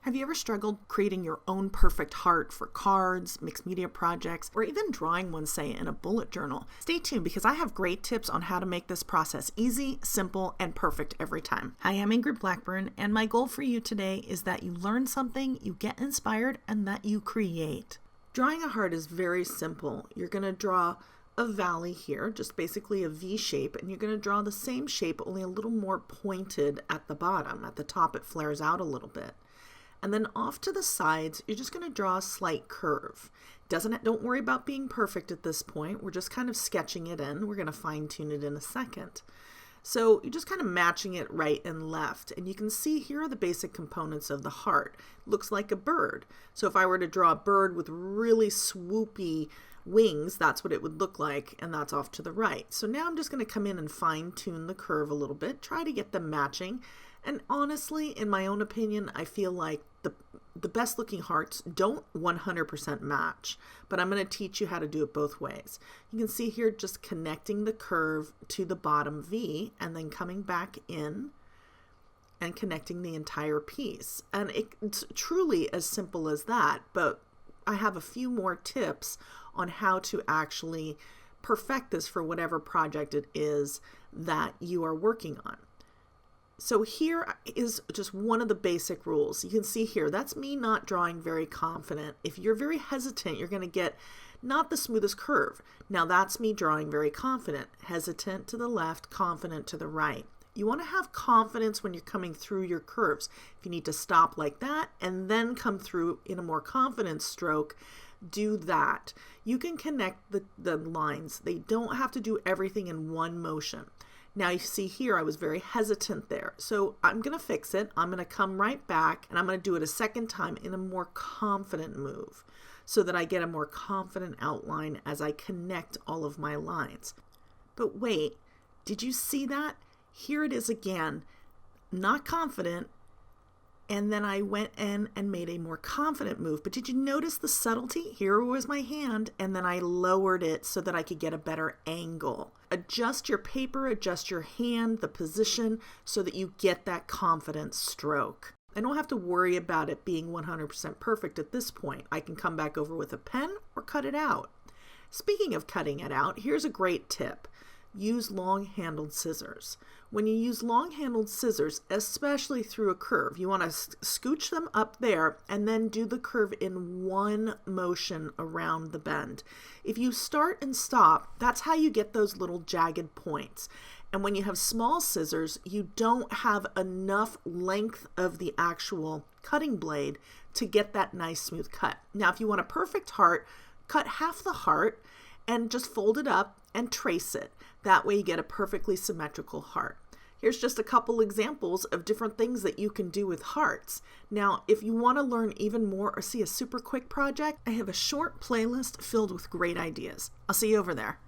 Have you ever struggled creating your own perfect heart for cards, mixed media projects, or even drawing one, say, in a bullet journal? Stay tuned because I have great tips on how to make this process easy, simple, and perfect every time. Hi, I'm Ingrid Blackburn, and my goal for you today is that you learn something, you get inspired, and that you create. Drawing a heart is very simple. You're going to draw a valley here, just basically a V shape, and you're going to draw the same shape, only a little more pointed at the bottom. At the top, it flares out a little bit. And then off to the sides, you're just going to draw a slight curve. Don't worry about being perfect at this point. We're just kind of sketching it in. We're going to fine tune it in a second. So you're just kind of matching it right and left. And you can see here are the basic components of the heart. Looks like a bird. So if I were to draw a bird with really swoopy wings, that's what it would look like, and that's off to the right. So now I'm just going to come in and fine tune the curve a little bit, try to get them matching. And honestly, in my own opinion, I feel like the best looking hearts don't 100% match, but I'm going to teach you how to do it both ways. You can see here just connecting the curve to the bottom V and then coming back in and connecting the entire piece. And it's truly as simple as that, but I have a few more tips on how to actually perfect this for whatever project it is that you are working on. So here is just one of the basic rules. You can see here, that's me not drawing very confident. If you're very hesitant, you're going to get not the smoothest curve. Now that's me drawing very confident, hesitant to the left, confident to the right. You want to have confidence when you're coming through your curves. If you need to stop like that and then come through in a more confident stroke, do that. You can connect the lines. They don't have to do everything in one motion. Now you see here, I was very hesitant there. So I'm going to fix it. I'm going to come right back and I'm going to do it a second time in a more confident move so that I get a more confident outline as I connect all of my lines. But wait, did you see that? Here it is again, not confident. And then I went in and made a more confident move. But did you notice the subtlety? Here was my hand, and then I lowered it so that I could get a better angle. Adjust your paper, adjust your hand, the position, so that you get that confident stroke. I don't have to worry about it being 100% perfect at this point. I can come back over with a pen or cut it out. Speaking of cutting it out, here's a great tip. Use long-handled scissors. When you use long-handled scissors, especially through a curve, you want to scooch them up there and then do the curve in one motion around the bend. If you start and stop, that's how you get those little jagged points. And when you have small scissors, you don't have enough length of the actual cutting blade to get that nice smooth cut. Now, if you want a perfect heart, cut half the heart and just fold it up and trace it. That way you get a perfectly symmetrical heart. Here's just a couple examples of different things that you can do with hearts. Now, if you want to learn even more or see a super quick project, I have a short playlist filled with great ideas. I'll see you over there.